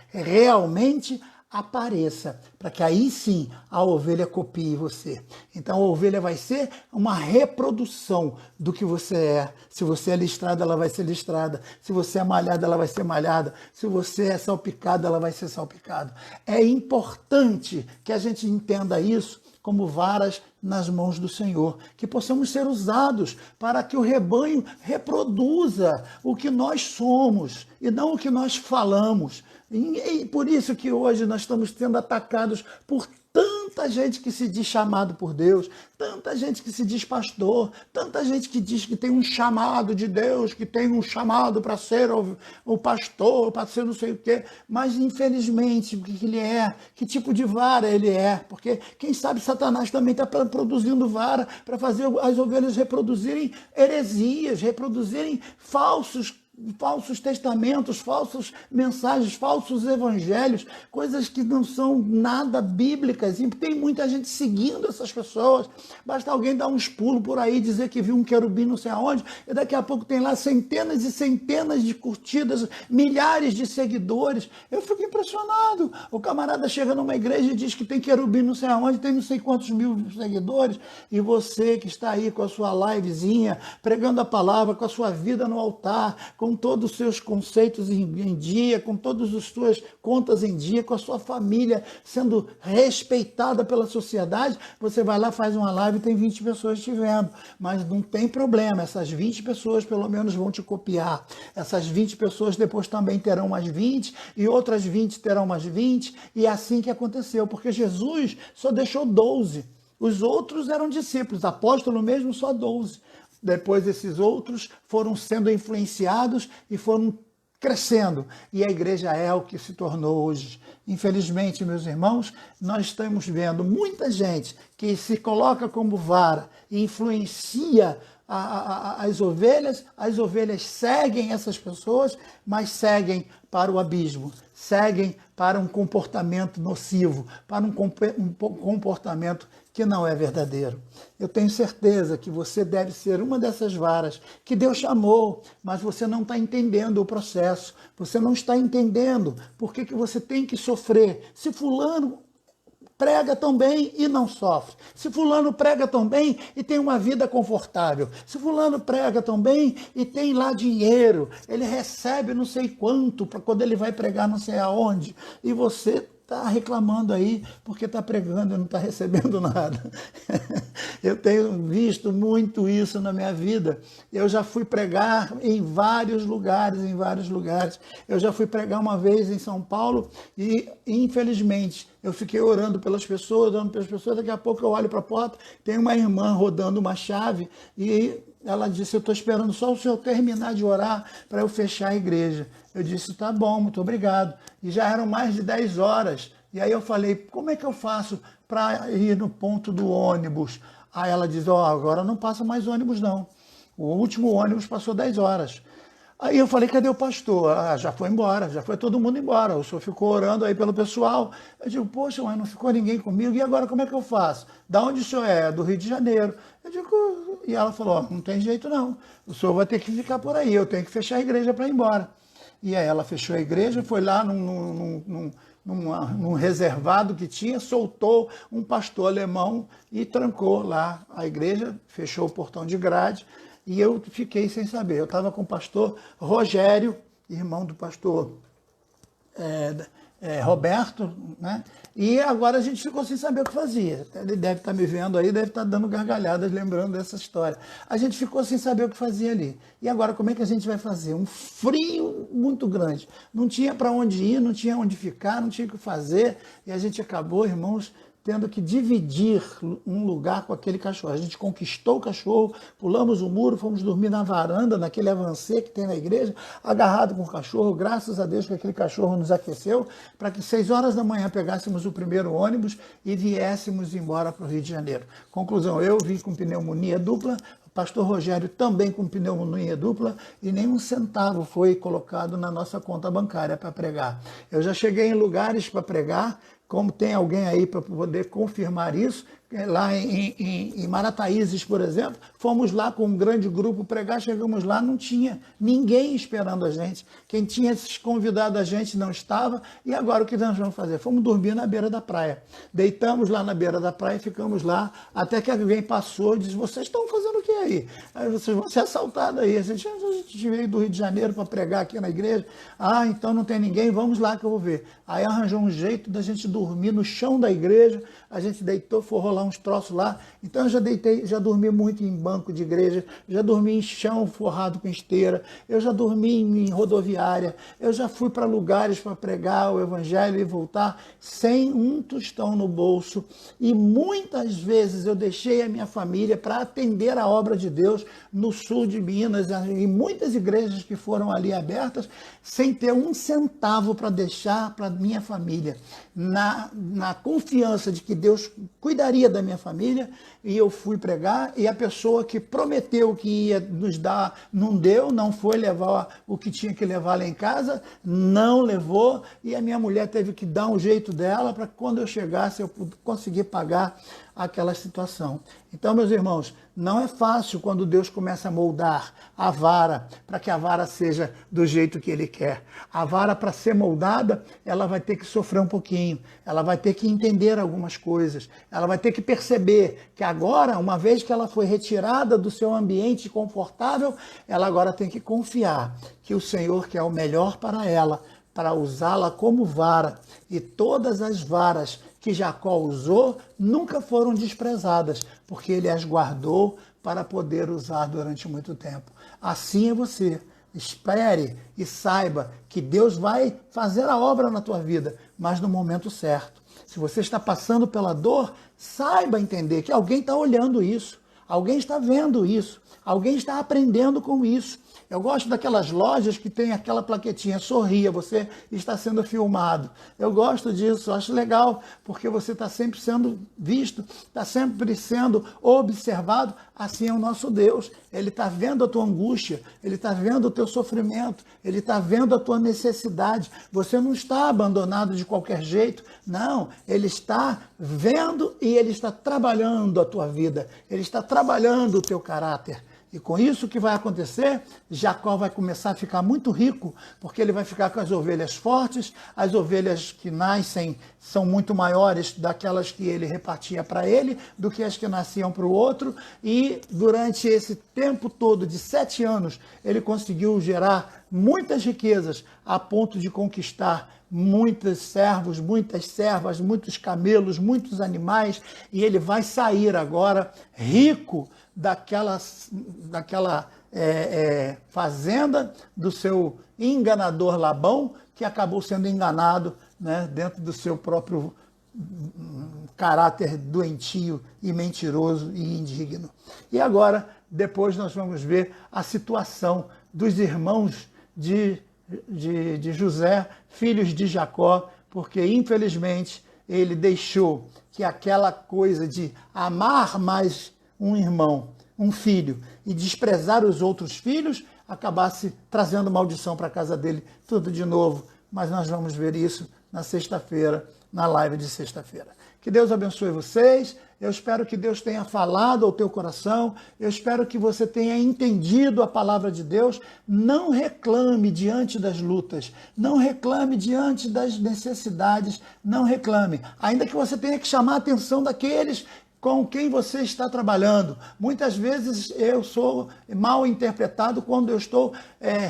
realmente apareça, para que aí sim a ovelha copie você. Então a ovelha vai ser uma reprodução do que você é. Se você é listrada, ela vai ser listrada. Se você é malhada, ela vai ser malhada. Se você é salpicada, ela vai ser salpicada. É importante que a gente entenda isso como varas nas mãos do Senhor, que possamos ser usados para que o rebanho reproduza o que nós somos e não o que nós falamos. E por isso que hoje nós estamos sendo atacados por tanta gente que se diz chamado por Deus, tanta gente que se diz pastor, tanta gente que diz que tem um chamado de Deus, que tem um chamado para ser o pastor, para ser não sei o quê, mas infelizmente o que ele é, que tipo de vara ele é, porque quem sabe Satanás também está produzindo vara para fazer as ovelhas reproduzirem heresias, reproduzirem falsos testamentos, falsas mensagens, falsos evangelhos, coisas que não são nada bíblicas, e tem muita gente seguindo essas pessoas. Basta alguém dar uns pulos por aí, dizer que viu um querubim não sei aonde, e daqui a pouco tem lá centenas e centenas de curtidas, milhares de seguidores. Eu fico impressionado. O camarada chega numa igreja e diz que tem querubim não sei aonde, tem não sei quantos mil seguidores, e você que está aí com a sua livezinha, pregando a palavra, com a sua vida no altar, com todos os seus conceitos em dia, com todas as suas contas em dia, com a sua família sendo respeitada pela sociedade, você vai lá, faz uma live e tem 20 pessoas te vendo. Mas não tem problema, essas 20 pessoas pelo menos vão te copiar. Essas 20 pessoas depois também terão mais 20 e outras 20 terão mais 20, e é assim que aconteceu, porque Jesus só deixou 12. Os outros eram discípulos, apóstolo mesmo só 12. Depois esses outros foram sendo influenciados e foram crescendo. E a igreja é o que se tornou hoje. Infelizmente, meus irmãos, nós estamos vendo muita gente que se coloca como vara e influencia as ovelhas seguem essas pessoas, mas seguem para o abismo, seguem para um comportamento nocivo, para um comportamento que não é verdadeiro. Eu tenho certeza que você deve ser uma dessas varas que Deus chamou, mas você não está entendendo o processo, você não está entendendo por que você tem que sofrer. Se fulano prega tão bem e não sofre. Se fulano prega tão bem e tem uma vida confortável. Se fulano prega tão bem e tem lá dinheiro, ele recebe não sei quanto para quando ele vai pregar não sei aonde. E você está reclamando aí porque está pregando e não está recebendo nada. Eu tenho visto muito isso na minha vida. Eu já fui pregar em vários lugares. Eu já fui pregar uma vez em São Paulo e, infelizmente, eu fiquei orando pelas pessoas, daqui a pouco eu olho para a porta, tem uma irmã rodando uma chave e ela disse, eu estou esperando só o senhor terminar de orar para eu fechar a igreja. Eu disse, tá bom, muito obrigado. E já eram mais de 10 horas. E aí eu falei, como é que eu faço para ir no ponto do ônibus? Aí ela diz, agora não passa mais ônibus não. O último ônibus passou 10 horas. Aí eu falei, cadê o pastor? Já foi embora, já foi todo mundo embora. O senhor ficou orando aí pelo pessoal. Eu digo, poxa, mas não ficou ninguém comigo. E agora como é que eu faço? Da onde o senhor é? Do Rio de Janeiro. Eu digo, e ela falou, não tem jeito não. O senhor vai ter que ficar por aí, eu tenho que fechar a igreja para ir embora. E aí ela fechou a igreja, foi lá num reservado que tinha, soltou um pastor alemão e trancou lá a igreja, fechou o portão de grade. E eu fiquei sem saber. Eu estava com o pastor Rogério, irmão do pastor Roberto, né? E agora a gente ficou sem saber o que fazia. Ele deve estar me vendo aí, deve estar dando gargalhadas, lembrando dessa história. A gente ficou sem saber o que fazia ali. E agora como é que a gente vai fazer? Um frio muito grande. Não tinha para onde ir, não tinha onde ficar, não tinha o que fazer. E a gente acabou, irmãos, tendo que dividir um lugar com aquele cachorro. A gente conquistou o cachorro, pulamos o muro, fomos dormir na varanda, naquele avancê que tem na igreja, agarrado com o cachorro. Graças a Deus que aquele cachorro nos aqueceu, para que 6 horas da manhã pegássemos o primeiro ônibus e viéssemos embora para o Rio de Janeiro. Conclusão, eu vim com pneumonia dupla, o pastor Rogério também com pneumonia dupla, e nem um centavo foi colocado na nossa conta bancária para pregar. Eu já cheguei em lugares para pregar, como tem alguém aí para poder confirmar isso, lá em Marataízes, por exemplo, fomos lá com um grande grupo pregar, chegamos lá, não tinha ninguém esperando a gente. Quem tinha convidado a gente não estava, e agora o que nós vamos fazer? Fomos dormir na beira da praia. Deitamos lá na beira da praia e ficamos lá, até que alguém passou e disse, vocês estão fazendo o que aí? Aí vocês vão ser assaltados aí. A gente veio do Rio de Janeiro para pregar aqui na igreja. Então não tem ninguém, vamos lá que eu vou ver. Aí arranjou um jeito da gente dormir no chão da igreja, a gente deitou, forrou lá uns troços lá. Então eu já dormi muito em banco de igreja, já dormi em chão forrado com esteira, eu já dormi em rodoviária, eu já fui para lugares para pregar o evangelho e voltar sem um tostão no bolso. E muitas vezes eu deixei a minha família para atender a obra de Deus no sul de Minas, e muitas igrejas que foram ali abertas, sem ter um centavo para deixar para minha família, na confiança de que Deus cuidaria da minha família. E eu fui pregar, e a pessoa que prometeu que ia nos dar, não deu, não foi levar o que tinha que levar lá em casa, não levou, e a minha mulher teve que dar um jeito dela para que quando eu chegasse eu conseguir pagar aquela situação. Então, meus irmãos, não é fácil quando Deus começa a moldar a vara para que a vara seja do jeito que Ele quer. A vara, para ser moldada, ela vai ter que sofrer um pouquinho. ela vai ter que entender algumas coisas, ela vai ter que perceber que agora, uma vez que ela foi retirada do seu ambiente confortável, ela agora tem que confiar que o Senhor quer o melhor para ela, para usá-la como vara. E todas as varas que Jacó usou nunca foram desprezadas, porque ele as guardou para poder usar durante muito tempo. Assim é você. Espere e saiba que Deus vai fazer a obra na tua vida, mas no momento certo. Se você está passando pela dor, saiba entender que alguém está olhando isso, alguém está vendo isso, alguém está aprendendo com isso. Eu gosto daquelas lojas que tem aquela plaquetinha, sorria, você está sendo filmado. Eu gosto disso, acho legal, porque você está sempre sendo visto, está sempre sendo observado. Assim é o nosso Deus. Ele está vendo a tua angústia, ele está vendo o teu sofrimento, ele está vendo a tua necessidade. Você não está abandonado de qualquer jeito, não. Ele está vendo e ele está trabalhando a tua vida, ele está trabalhando o teu caráter. E com isso que vai acontecer, Jacó vai começar a ficar muito rico, porque ele vai ficar com as ovelhas fortes, as ovelhas que nascem são muito maiores daquelas que ele repartia para ele, do que as que nasciam para o outro, e durante esse tempo todo de 7 anos, ele conseguiu gerar muitas riquezas, a ponto de conquistar muitos servos, muitas servas, muitos camelos, muitos animais, e ele vai sair agora rico daquela fazenda do seu enganador Labão, que acabou sendo enganado, né, dentro do seu próprio caráter doentio e mentiroso e indigno. E agora, depois nós vamos ver a situação dos irmãos de José, filhos de Jacó, porque infelizmente ele deixou que aquela coisa de amar mais um irmão, um filho, e desprezar os outros filhos, acabasse trazendo maldição para a casa dele, tudo de novo. Mas nós vamos ver isso na sexta-feira, na live de sexta-feira. Que Deus abençoe vocês. Eu espero que Deus tenha falado ao teu coração. Eu espero que você tenha entendido a palavra de Deus. Não reclame diante das lutas. Não reclame diante das necessidades. Não reclame. Ainda que você tenha que chamar a atenção daqueles com quem você está trabalhando. Muitas vezes eu sou mal interpretado quando eu estou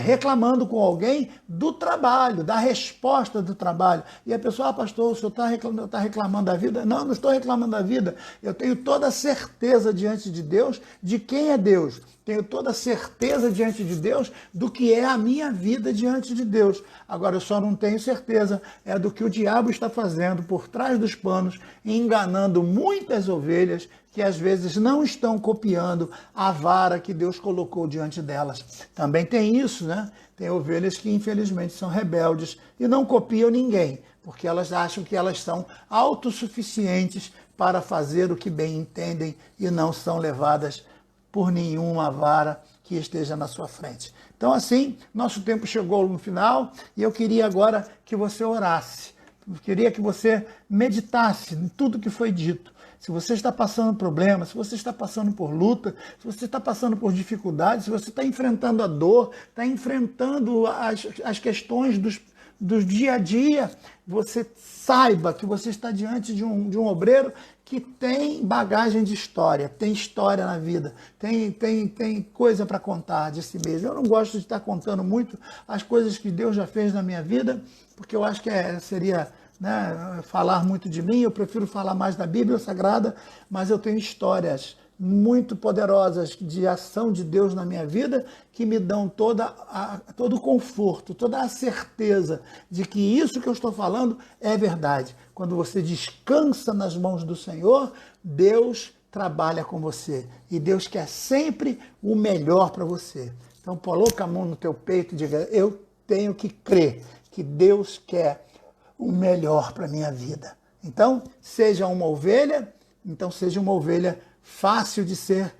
reclamando com alguém do trabalho, da resposta do trabalho. E a pessoa, pastor, o senhor está reclamando da vida? Não, não estou reclamando da vida. Eu tenho toda a certeza diante de Deus de quem é Deus. Tenho toda a certeza diante de Deus do que é a minha vida diante de Deus. Agora, eu só não tenho certeza do que o diabo está fazendo por trás dos panos, enganando muitas ovelhas que às vezes não estão copiando a vara que Deus colocou diante delas. Também tem isso, né? Tem ovelhas que infelizmente são rebeldes e não copiam ninguém, porque elas acham que elas são autossuficientes para fazer o que bem entendem e não são levadas por nenhuma vara que esteja na sua frente. Então, assim, nosso tempo chegou no final e eu queria agora que você orasse. Eu queria que você meditasse em tudo que foi dito. Se você está passando problemas, se você está passando por luta, se você está passando por dificuldades, se você está enfrentando a dor, está enfrentando as questões do dia a dia, você saiba que você está diante de um obreiro que tem bagagem de história, tem história na vida, tem coisa para contar de si mesmo. Eu não gosto de estar contando muito as coisas que Deus já fez na minha vida, porque eu acho que seria, né, falar muito de mim. Eu prefiro falar mais da Bíblia Sagrada, mas eu tenho histórias muito poderosas de ação de Deus na minha vida, que me dão todo o conforto, toda a certeza de que isso que eu estou falando é verdade. Quando você descansa nas mãos do Senhor, Deus trabalha com você. E Deus quer sempre o melhor para você. Então, coloca a mão no teu peito e diga: eu tenho que crer que Deus quer o melhor para a minha vida. Então, seja uma ovelha fácil de ser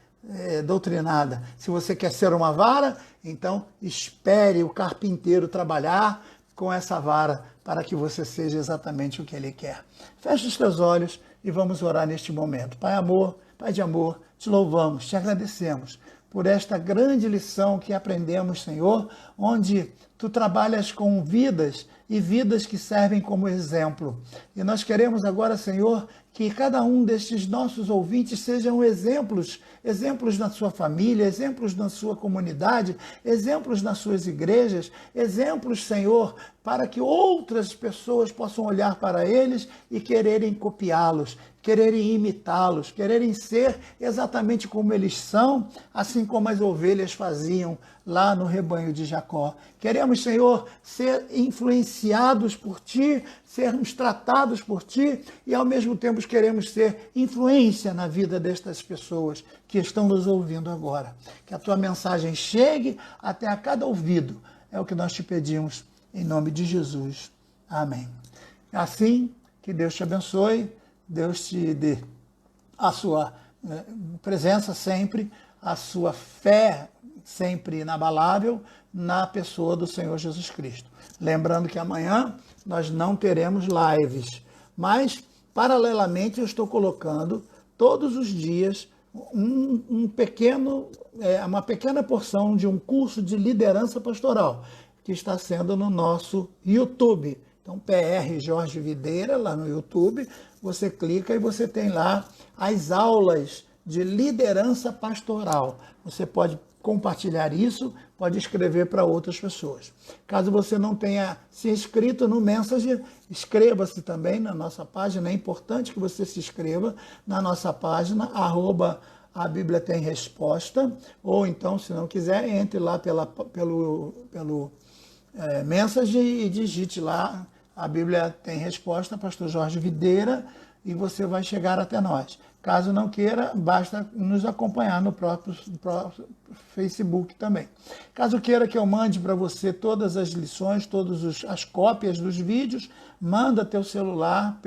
doutrinada. Se você quer ser uma vara, então espere o carpinteiro trabalhar com essa vara para que você seja exatamente o que ele quer. Feche os teus olhos e vamos orar neste momento. Pai de amor, te louvamos, te agradecemos, por esta grande lição que aprendemos, Senhor, onde Tu trabalhas com vidas e vidas que servem como exemplo. E nós queremos agora, Senhor, que cada um destes nossos ouvintes sejam exemplos, exemplos na sua família, exemplos na sua comunidade, exemplos nas suas igrejas, exemplos, Senhor, para que outras pessoas possam olhar para eles e quererem copiá-los, quererem imitá-los, quererem ser exatamente como eles são, assim como as ovelhas faziam lá no rebanho de Jacó. Queremos, Senhor, ser influenciados por Ti, sermos tratados por Ti e, ao mesmo tempo, queremos ser influência na vida destas pessoas que estão nos ouvindo agora. Que a Tua mensagem chegue até a cada ouvido. É o que nós te pedimos, em nome de Jesus. Amém. Assim, que Deus te abençoe, Deus te dê a sua presença sempre, a sua fé sempre inabalável na pessoa do Senhor Jesus Cristo. Lembrando que amanhã nós não teremos lives, mas, paralelamente, eu estou colocando todos os dias uma pequena porção de um curso de liderança pastoral que está sendo no nosso YouTube. Então, PR Jorge Videira, lá no YouTube, você clica e você tem lá as aulas de liderança pastoral. Você pode compartilhar isso, pode escrever para outras pessoas. Caso você não tenha se inscrito no Messenger, inscreva-se também na nossa página. É importante que você se inscreva na nossa página, @a Bíblia tem resposta, ou então, se não quiser, entre lá pelo Messenger e digite lá, a Bíblia tem resposta, Pastor Jorge Videira, e você vai chegar até nós. Caso não queira, basta nos acompanhar no próprio Facebook também. Caso queira que eu mande para você todas as lições, todas as cópias dos vídeos, manda teu celular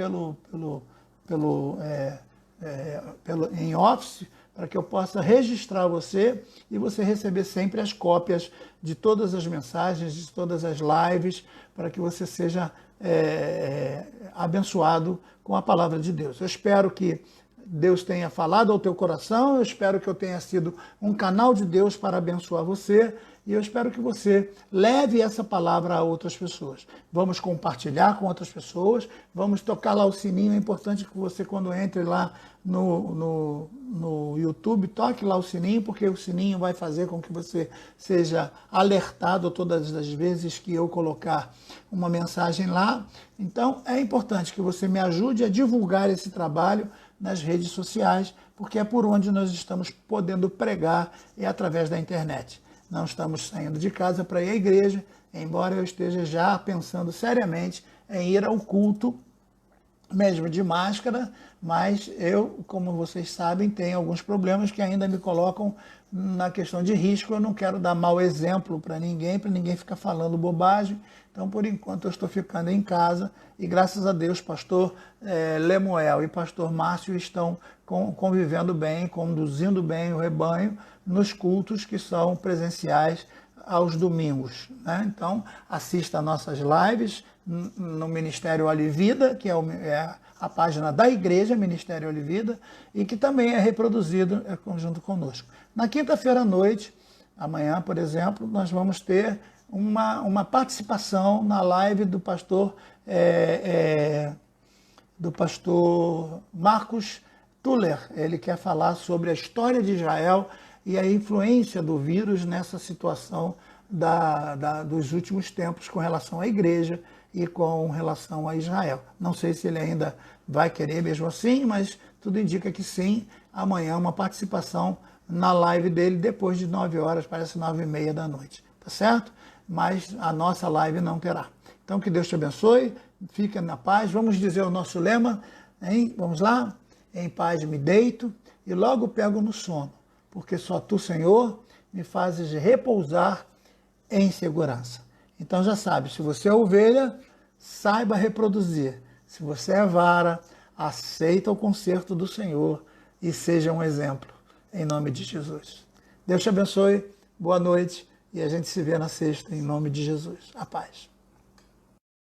em Office, para que eu possa registrar você e você receber sempre as cópias de todas as mensagens, de todas as lives, para que você seja abençoado com a palavra de Deus. Eu espero que Deus tenha falado ao teu coração, eu espero que eu tenha sido um canal de Deus para abençoar você e eu espero que você leve essa palavra a outras pessoas. Vamos compartilhar com outras pessoas, vamos tocar lá o sininho. É importante que você, quando entre lá no YouTube, toque lá o sininho, porque o sininho vai fazer com que você seja alertado todas as vezes que eu colocar uma mensagem lá. Então, é importante que você me ajude a divulgar esse trabalho nas redes sociais, porque é por onde nós estamos podendo pregar, é através da internet. Não estamos saindo de casa para ir à igreja, embora eu esteja já pensando seriamente em ir ao culto, mesmo de máscara, mas eu, como vocês sabem, tenho alguns problemas que ainda me colocam na questão de risco. Eu não quero dar mau exemplo para ninguém ficar falando bobagem. Então, por enquanto, eu estou ficando em casa e, graças a Deus, pastor Lemuel e pastor Márcio estão convivendo bem, conduzindo bem o rebanho nos cultos que são presenciais aos domingos, né? Então, assista a nossas lives no Ministério Olivida, que é a página da igreja, Ministério Olivida, e que também é reproduzido junto conosco. Na quinta-feira à noite, amanhã, por exemplo, nós vamos ter uma participação na live do pastor Marcos Tuller. Ele quer falar sobre a história de Israel e a influência do vírus nessa situação dos últimos tempos com relação à igreja e com relação a Israel. Não sei se ele ainda vai querer mesmo assim, mas tudo indica que sim. Amanhã uma participação na live dele depois de 9 horas, parece 9h30 da noite, tá certo? Mas a nossa live não terá. Então que Deus te abençoe, fica na paz. Vamos dizer o nosso lema, hein? Vamos lá? Em paz me deito e logo pego no sono, porque só tu, Senhor, me fazes repousar em segurança. Então já sabe, se você é ovelha, saiba reproduzir. Se você é vara, aceita o conserto do Senhor e seja um exemplo, em nome de Jesus. Deus te abençoe, boa noite e a gente se vê na sexta, em nome de Jesus. A paz.